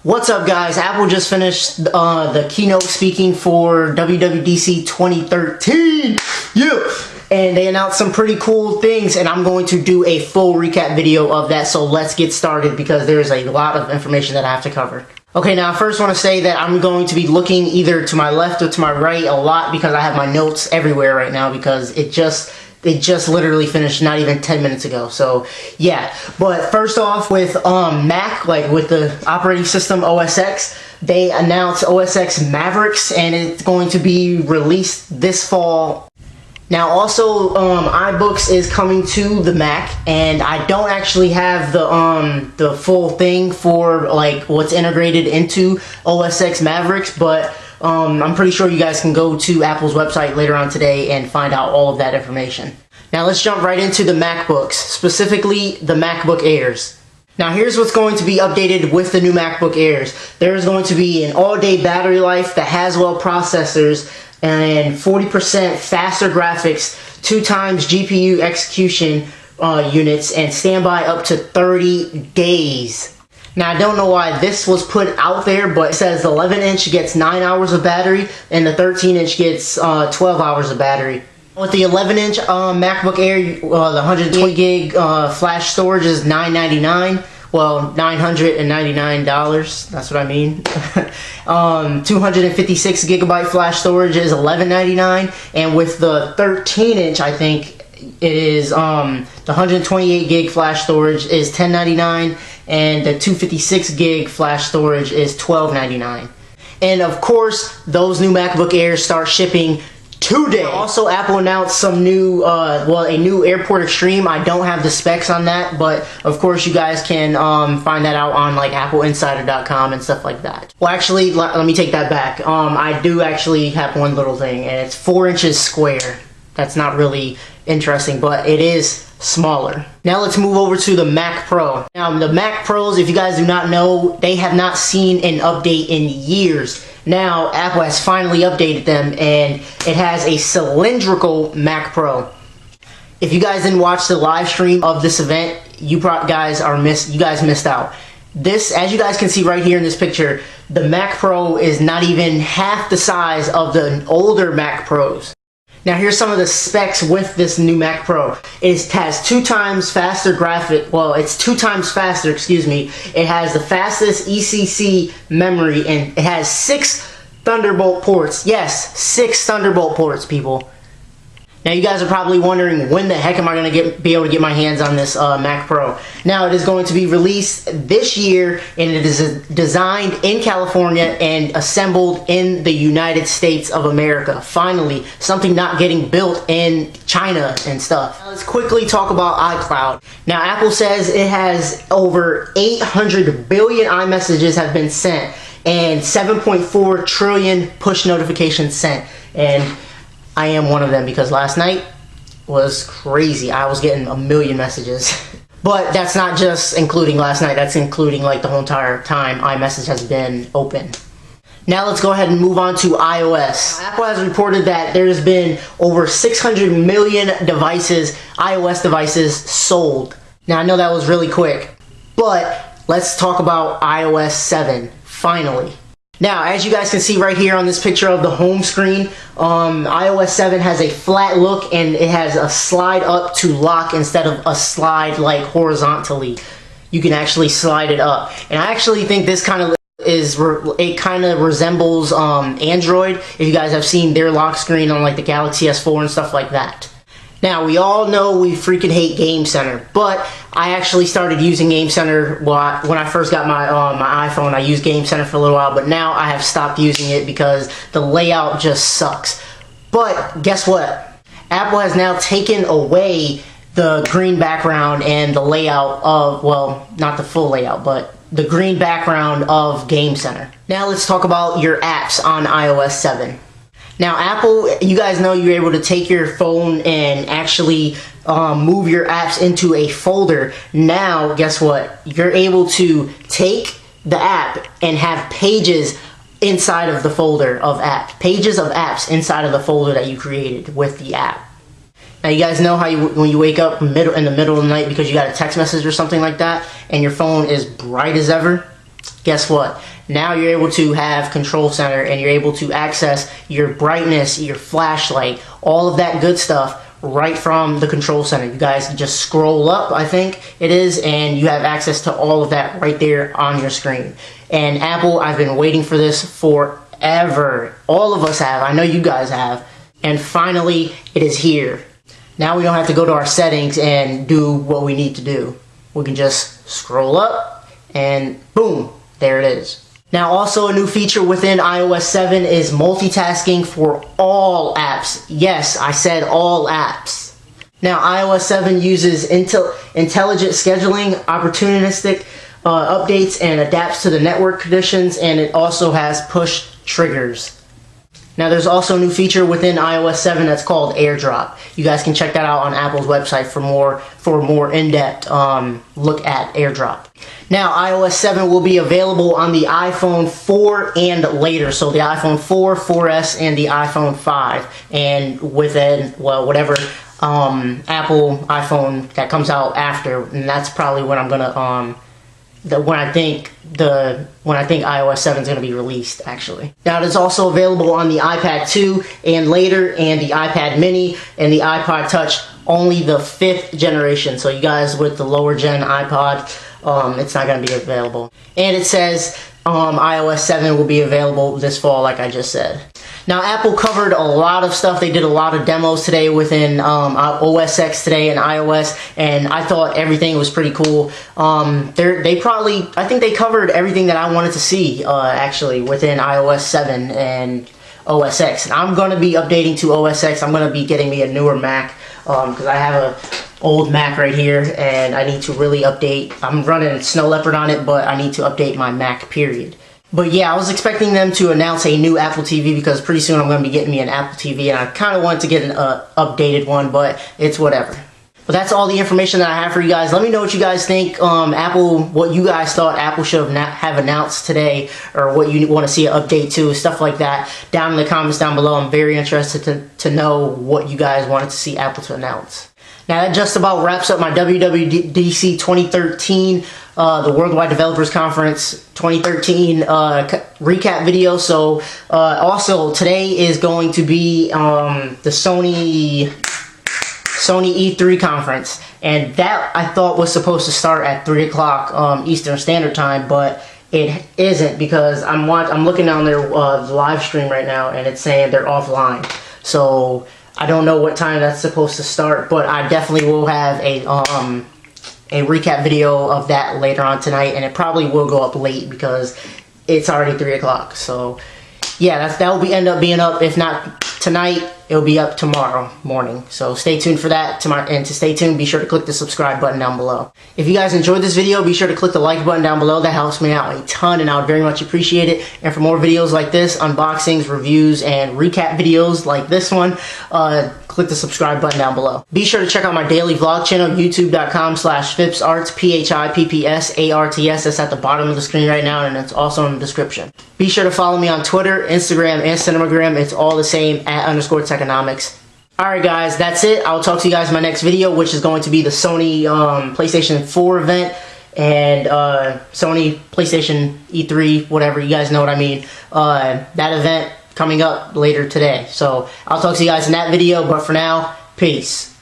What's up, guys? Apple just finished the keynote speaking for WWDC 2013. Yeah! And they announced some pretty cool things, and I'm going to do a full recap video of that, so let's get started because there's a lot of information that I have to cover. Okay, now I first want to say that I'm going to be looking either to my left or to my right a lot because I have my notes everywhere right now because it just literally finished not even 10 minutes ago. So yeah, but first off with Mac, like with the operating system OS X, they announced OS X Mavericks and it's going to be released this fall. Now also iBooks is coming to the Mac, and I don't actually have the full thing for like what's integrated into OS X Mavericks, but I'm pretty sure you guys can go to Apple's website later on today and find out all of that information. Now let's jump right into the MacBooks, specifically the MacBook Airs. Now here's what's going to be updated with the new MacBook Airs. There's going to be an all-day battery life, the Haswell processors, and 40% faster graphics, 2 times GPU execution units, and standby up to 30 days. Now, I don't know why this was put out there, but it says the 11-inch gets 9 hours of battery, and the 13-inch gets 12 hours of battery. With the 11-inch MacBook Air, the 120 gig flash storage is $999. Well, $999, that's what I mean. 256 gigabyte flash storage is $1199, and with the 13-inch, I think it is the 128 gig flash storage is $1099, and the 256 gig flash storage is $1299. And of course, those new MacBook Airs start shipping today. Also, Apple announced some new, a new Airport Extreme. I don't have the specs on that, but of course you guys can find that out on like appleinsider.com and stuff like that. Well, actually, let me take that back. I do actually have one little thing, and it's 4 inches square. That's not really interesting, but it is smaller. Now let's move over to the Mac Pro. Now the Mac Pros, if you guys do not know, they have not seen an update in years. Now Apple has finally updated them, and it has a cylindrical Mac Pro. If you guys didn't watch the live stream of this event, you guys missed out. This, as you guys can see right here in this picture, the Mac Pro is not even half the size of the older Mac Pros. Now here's some of the specs with this new Mac Pro. It has 2 times faster it's 2 times faster, excuse me. It has the fastest ECC memory, and it has 6 Thunderbolt ports. Yes, 6 Thunderbolt ports, people. Now you guys are probably wondering, when the heck am I going to be able to get my hands on this Mac Pro? Now it is going to be released this year, and it is designed in California and assembled in the United States of America. Finally, something not getting built in China and stuff. Now let's quickly talk about iCloud. Now Apple says it has over 800 billion iMessages have been sent and 7.4 trillion push notifications sent. And I am one of them because last night was crazy. I was getting 1 million messages. But that's not just including last night. That's including like the whole entire time iMessage has been open. Now let's go ahead and move on to iOS. Apple has reported that there's been over 600 million devices, iOS devices, sold. Now I know that was really quick, but let's talk about iOS 7, finally. Now, as you guys can see right here on this picture of the home screen, iOS 7 has a flat look, and it has a slide up to lock instead of a slide like horizontally. You can actually slide it up. And I actually think this kind of resembles Android, if you guys have seen their lock screen on like the Galaxy S4 and stuff like that. Now, we all know we freaking hate Game Center, but I actually started using Game Center when I first got my iPhone. I used Game Center for a little while, but now I have stopped using it because the layout just sucks. But guess what? Apple has now taken away the green background and the layout of, well, not the full layout, but the green background of Game Center. Now let's talk about your apps on iOS 7. Now Apple, you guys know you're able to take your phone and actually move your apps into a folder. Now, guess what? You're able to take the app and have pages inside of the folder of apps. Pages of apps inside of the folder that you created with the app. Now you guys know how when you wake up in the middle of the night because you got a text message or something like that and your phone is bright as ever? guess what? Now you're able to have Control Center, and you're able to access your brightness, your flashlight, all of that good stuff right from the Control Center. You guys can just scroll up, I think it is, and you have access to all of that right there on your screen. And Apple, I've been waiting for this forever. All of us have. I know you guys have. And finally, it is here. Now we don't have to go to our settings and do what we need to do. We can just scroll up and boom, there it is. Now also a new feature within iOS 7 is multitasking for all apps. Yes, I said all apps. Now iOS 7 uses intelligent scheduling, opportunistic updates, and adapts to the network conditions, and it also has push triggers. Now there's also a new feature within iOS 7 that's called AirDrop. You guys can check that out on Apple's website for a more in-depth look at AirDrop. Now iOS 7 will be available on the iPhone 4 and later. So the iPhone 4, 4S, and the iPhone 5. And within, well, whatever Apple iPhone that comes out after. And that's probably when I'm gonna when I think iOS 7 is going to be released, actually. Now, it is also available on the iPad 2 and later, and the iPad Mini and the iPod Touch, only the 5th generation. So you guys with the lower gen iPod, it's not going to be available. And it says iOS 7 will be available this fall, like I just said. Now, Apple covered a lot of stuff. They did a lot of demos today within OS X today and iOS, and I thought everything was pretty cool. I think they covered everything that I wanted to see, actually, within iOS 7 and OS X. And I'm going to be updating to OS X. I'm going to be getting me a newer Mac, because I have an old Mac right here, and I need to really update. I'm running Snow Leopard on it, but I need to update my Mac, period. But yeah, I was expecting them to announce a new Apple TV, because pretty soon I'm going to be getting me an Apple TV, and I kind of wanted to get an updated one, but it's whatever. But that's all the information that I have for you guys. Let me know what you guys think, what you guys thought Apple should have announced today, or what you want to see an update to, stuff like that, down in the comments down below. I'm very interested to know what you guys wanted to see Apple to announce. Now that just about wraps up my WWDC 2013, the Worldwide Developers Conference 2013 recap video. So also today is going to be the Sony E3 conference, and that I thought was supposed to start at 3 o'clock Eastern Standard Time, but it isn't, because I'm looking on their live stream right now, and it's saying they're offline. So I don't know what time that's supposed to start, but I definitely will have a recap video of that later on tonight, and it probably will go up late because it's already 3 o'clock. So yeah, that will end up being up. If not tonight, it'll be up tomorrow morning. So stay tuned for that. And to stay tuned, be sure to click the subscribe button down below. If you guys enjoyed this video, be sure to click the like button down below. That helps me out a ton, and I would very much appreciate it. And for more videos like this, unboxings, reviews, and recap videos like this one, click the subscribe button down below. Be sure to check out my daily vlog channel, youtube.com/phippsarts, PHIPPSARTS. That's at the bottom of the screen right now, and it's also in the description. Be sure to follow me on Twitter, Instagram, and Cinemagram. It's all the same, @_Techonomics. Alright guys, that's it. I'll talk to you guys in my next video, which is going to be the Sony PlayStation 4 event and Sony PlayStation E3, whatever, you guys know what I mean. That event coming up later today. So I'll talk to you guys in that video, but for now, peace.